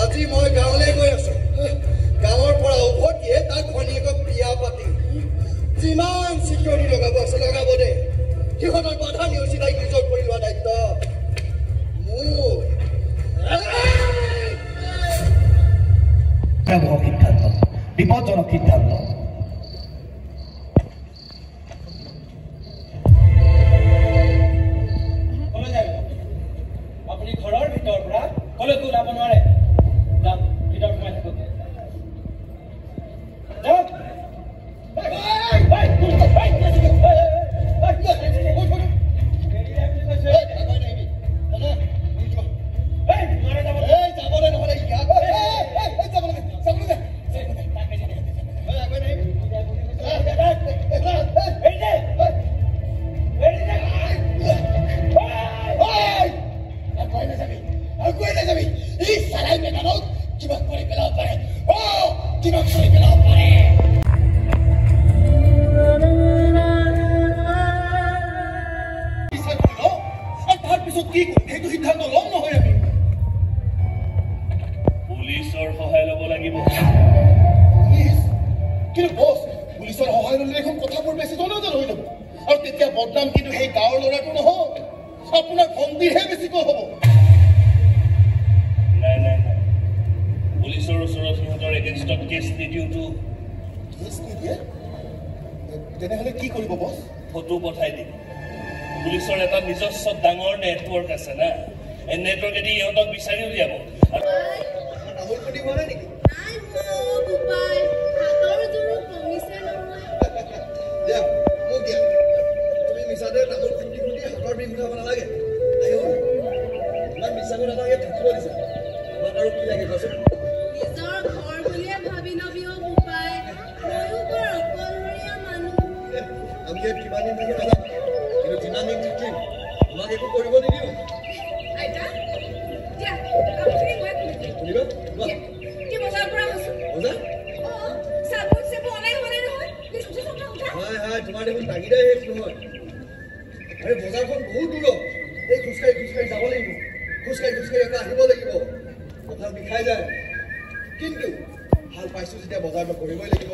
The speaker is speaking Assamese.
আজি মই গাঁৱলৈ গৈ আছো গাঁৱৰ পৰা উভতিয়ে তাক ভনীয়েকক বিয়া পাতি যিমান চিকিউৰিটি লগাব আছে লগাব দে সিহঁতৰ বাধা নেওচি তাইক নিজৰ কৰি লোৱা দায়িত্ব মোৰ সিদ্ধান্ত বিপদজনক সিদ্ধান্ত আপুনি ঘৰৰ ভিতৰৰ পৰা কলৈকো ওলাব নোৱাৰে ভিতৰত সোমাই থাকক পুলিচৰ সহায় ল'ব লাগিব কিন্তু বছ পুলিচৰ সহায় ল'লে এখন কথাবোৰ বেছি জনাজাত হৈ যাব আৰু তেতিয়া বদনাম কিন্তু সেই গাঁৱৰ ল'ৰাটো নহয় আপোনাৰ ভণ্টিৰহে বেছিকৈ হ'ব নাই নাই নাই পুলিচৰ ওচৰত সিহঁতৰ এগেইনষ্টত কেছ নিদিওঁতো কেছ নিদিয়ে তেনেহ'লে কি কৰিব বছ ফটো পঠাই দিম পুলিচৰ এটা নিজস্ব ডাঙৰ নেটৱৰ্ক আছে না এই নেটৱৰ্কেদি ইহঁতক বিচাৰি উলিয়াব তামোল খুটি হোৱা নাই নেকি দিয়া মোক দিয়া তুমি মিছাতে তামোল খুটি খুটি হাতৰ বিষ উঠাব নালাগে ইমান মিছা কথা ইয়াত থাকিব দিছা আমাক আৰু কি লাগে কোৱাচোন আমি ইয়াত কিমান দিন থাকি নাজানো কিন্তু যিমান দিন থাকিম আমাক একো কৰিব নিদিওঁ তোমাৰ দেখোন তাগিদাই শেষ নহয় আৰে বজাৰখন বহুত দূৰত এই খোজকাঢ়ি যাব লাগিব খোজকাঢ়ি আকৌ আহিব লাগিব কঁঠাল বিষাই যায় কিন্তু ভাল পাইছো যেতিয়া বজাৰটো কৰিবই লাগিব